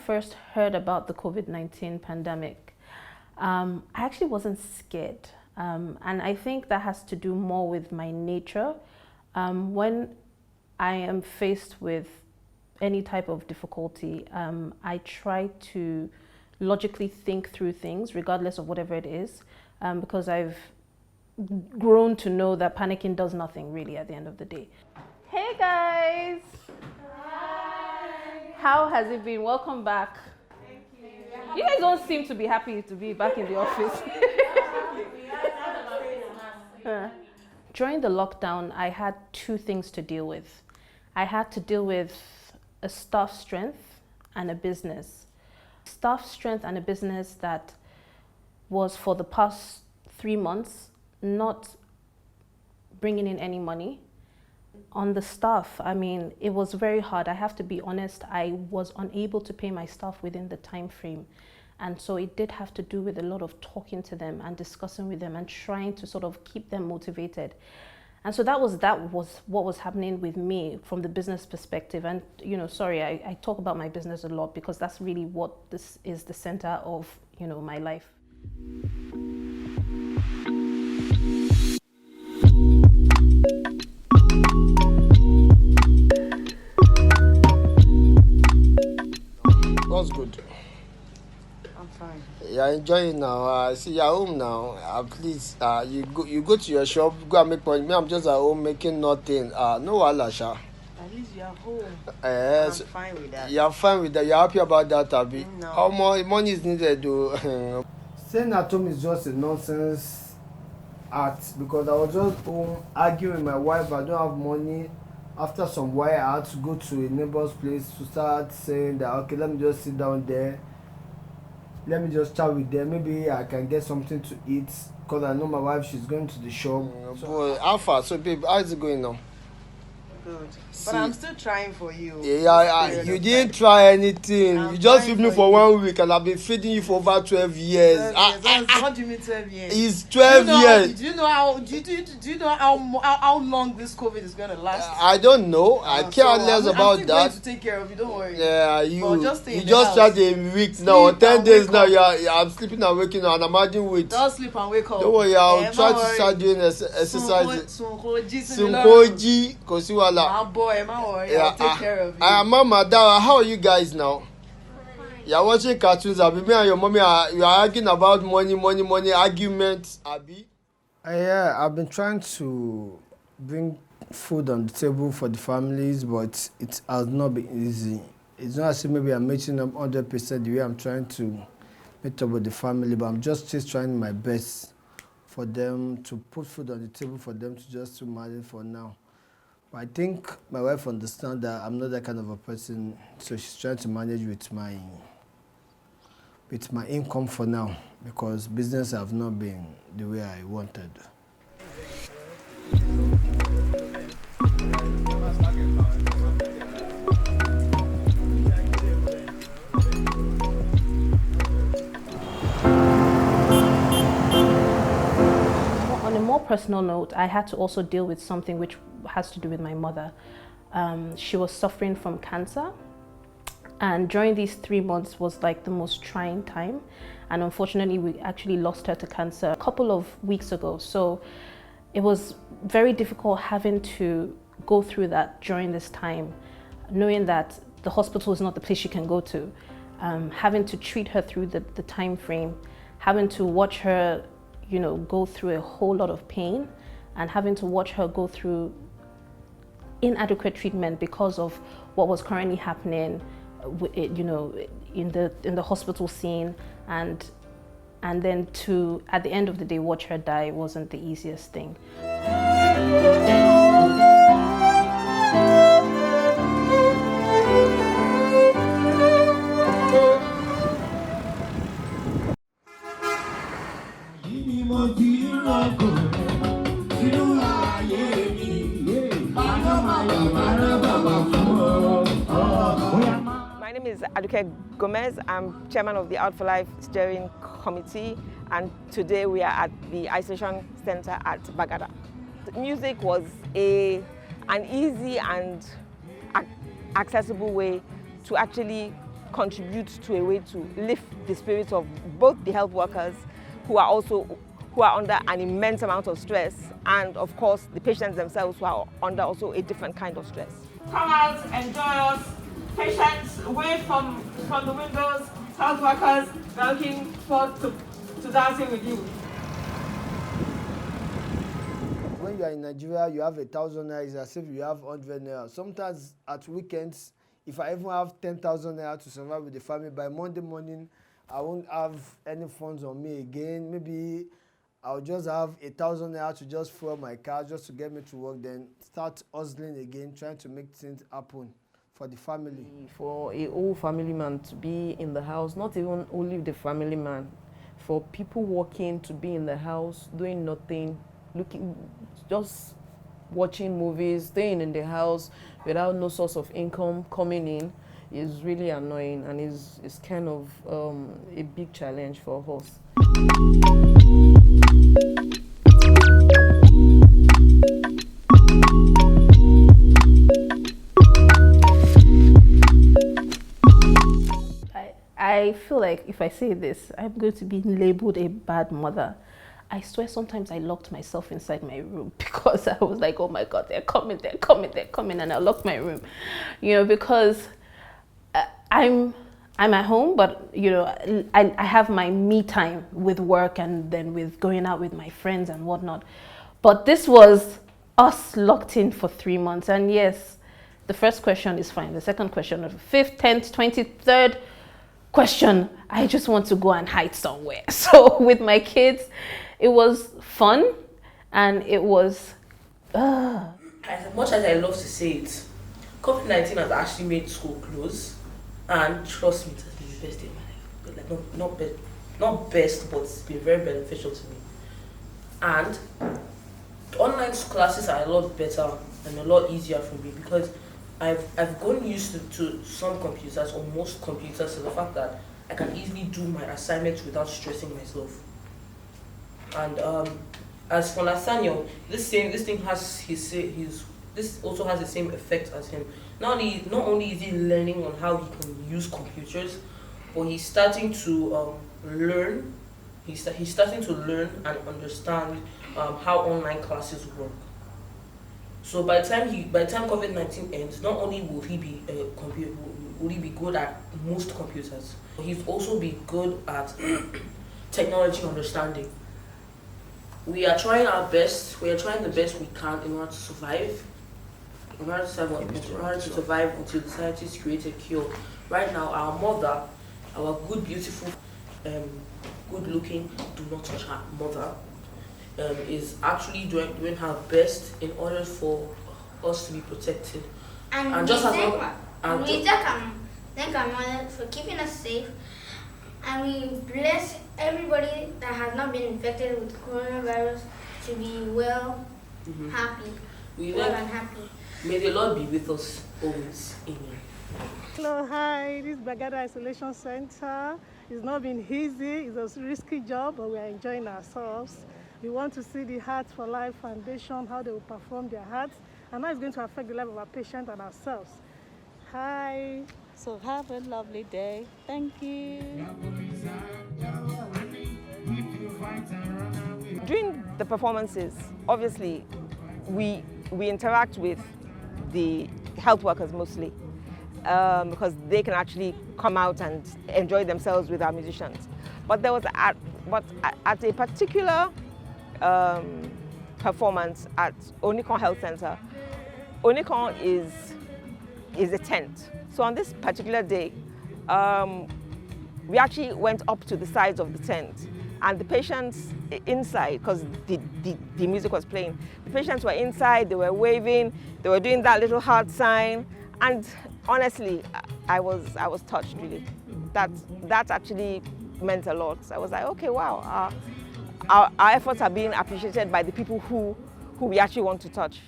first heard about the COVID-19 pandemic, I actually wasn't scared. And I think that has to do more with my nature. When I am faced with any type of difficulty, I try to logically think through things, regardless of whatever it is, because I've grown to know that panicking does nothing really at the end of the day. Hey guys! Hi! How has it been? Welcome back. Thank you. You guys don't seem to be happy to be back in the office. During the lockdown, I had two things to deal with. I had to deal with a staff strength and a business. Staff strength and a business that was for the past 3 months not bringing in any money. On the staff, I mean, it was very hard. I have to be honest, I was unable to pay my staff within the time frame. And so it did have to do with a lot of talking to them and discussing with them and trying to sort of keep them motivated. And so that was what was happening with me from the business perspective. And, you know, sorry, I talk about my business a lot because that's really what this is the center of, you know, my life. What's good? I'm fine. You're enjoying now. I see you're home now. Please, you go to your shop, go and make money. Me, I'm just at home making nothing. No wahala, sha. At least you're home. Yes. I'm fine with that. You're fine with that. You're happy about that, Abi? No. How more money is needed, though? Staying at home is just a nonsense act because I was just home arguing with my wife. I don't have money. After some while, I had to go to a neighbor's place to start saying that, okay, let me just sit down there. Let me just chat with them. Maybe I can get something to eat because I know my wife, she's going to the shop. Boy, how far? So, babe, how is it going now? Good. But I'm still trying for you. Yeah, you didn't try anything. You just feed me for 1 week and I've been feeding you for over 12 years. 12 years. What do you mean 12 years? It's 12 years. Do you know how long this COVID is going to last? I don't know. I care less about I'm that. going to take care of you. Don't worry. Yeah, you just tried a week now. Or 10 days now. I'm sleeping and waking up and I'm adding weight. Don't sleep and wake up. Don't worry. I'll try to start doing exercise. Sunkoji. Kosiwala. My boy, my worry. I'll take care of you. Mama, Dara, how are you guys now? You're watching cartoons, Abi. Me and your mommy you are arguing about money arguments, Abi. Yeah, I've been trying to bring food on the table for the families, but it has not been easy. It's not as if maybe I'm meeting up 100% the way I'm trying to meet up with the family, but I'm just trying my best for them to put food on the table for them to manage for now. I think my wife understands that I'm not that kind of a person, so she's trying to manage with my income for now because business have not been the way I wanted. On a more personal note, I had to also deal with something which has to do with my mother. She was suffering from cancer, and during these 3 months was like the most trying time, and unfortunately we actually lost her to cancer a couple of weeks ago. So it was very difficult having to go through that during this time, knowing that the hospital is not the place you can go to, having to treat her through the time frame, having to watch her, you know, go through a whole lot of pain, and having to watch her go through inadequate treatment because of what was currently happening, you know, in the hospital scene, and then to, at the end of the day, watch her die wasn't the easiest thing. My name is Aduke Gomez. I'm chairman of the Out for Life Steering Committee, and today we are at the Isolation Center at Bagada. Music was an easy and accessible way to actually contribute to a way to lift the spirits of both the health workers who are under an immense amount of stress, and of course the patients themselves who are under also a different kind of stress. Come out, enjoy us. Patients, away from the windows. Health workers, they're looking forward to dancing with you. When you are in Nigeria, you have 1,000 naira, it's as if you have 100 naira. Sometimes at weekends, if I even have 10,000 naira to survive with the family, by Monday morning, I won't have any funds on me again. Maybe I'll just have 1,000 naira to just fuel my car, just to get me to work, then start hustling again, trying to make things happen for the family. For a whole family man to be in the house, not even only the family man, for people working to be in the house, doing nothing, just watching movies, staying in the house without no source of income coming in is really annoying, and is kind of a big challenge for us. I feel like if I say this, I'm going to be labeled a bad mother. I swear sometimes I locked myself inside my room because I was like, oh my God, they're coming, and I locked my room, because I'm at home, but I have my me time with work and then with going out with my friends and whatnot. But this was us locked in for 3 months, and yes, the first question is fine. The second question, the 5th, 10th, 23rd question, I just want to go and hide somewhere. So with my kids, it was fun, and it was As much as I love to say it, COVID-19 has actually made school close, and trust me, it has been the best day of my life. Like not best, but it's been very beneficial to me. And online classes are a lot better and a lot easier for me because I've gotten used to some computers, or most computers, to the fact that I can easily do my assignments without stressing myself. And as for Nathaniel, this thing has this also has the same effect as him. Not only is he learning on how he can use computers, but he's starting to learn. He's starting to learn and understand how online classes work. So by the time COVID-19 ends, not only will he be good at most computers, but he'll also be good at technology understanding. We are trying our best. We are trying the best we can in order to survive. In order to survive until the scientists create a cure. Right now, our mother, our good, beautiful, good-looking, do not touch her mother, is actually doing her best in order for us to be protected. And just as well, and we thank our mother for keeping us safe. And we bless everybody that has not been infected with coronavirus to be well, happy, and happy. May the Lord be with us always. Amen. Hello, hi. This is Bagada Isolation Center. It's not been easy. It's a risky job, but we are enjoying ourselves. We want to see the Heart for Life Foundation, how they will perform their hearts, and how it's going to affect the life of our patients and ourselves. Hi. So have a lovely day. Thank you. During the performances, obviously, we interact with the health workers mostly because they can actually come out and enjoy themselves with our musicians. But there was at a particular performance at Onikon Health Center. Onikon is a tent. So on this particular day, we actually went up to the sides of the tent, and the patients inside, because the music was playing, the patients were inside, they were waving, they were doing that little heart sign, and honestly, I was touched really. That actually meant a lot. I was like, okay, wow, our efforts are being appreciated by the people who we actually want to touch.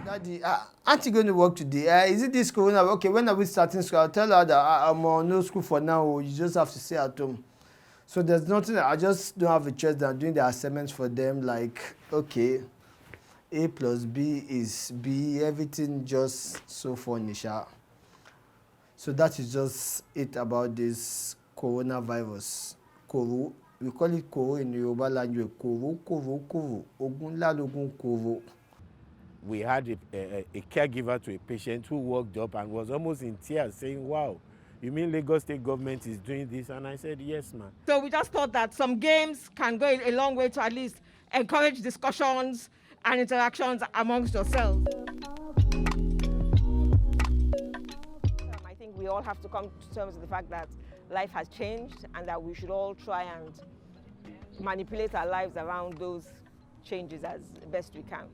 Daddy, aren't you going to work today? Is it this corona? Okay, when are we starting school? I'll tell her that I'm on no school for now. You just have to stay at home. So there's nothing. I just don't have a choice than doing the assignments for them. Like, okay, A plus B is B, everything just so funny, sha. So that is just it about this coronavirus. Koro, we call it Koro in Yoruba language. Koro, Koro, Koro. Ogun Ladogun Koro. We had a caregiver to a patient who walked up and was almost in tears saying, wow, you mean Lagos State government is doing this? And I said, yes, ma'am. So we just thought that some games can go a long way to at least encourage discussions and interactions amongst yourselves. I think we all have to come to terms with the fact that life has changed and that we should all try and manipulate our lives around those changes as best we can.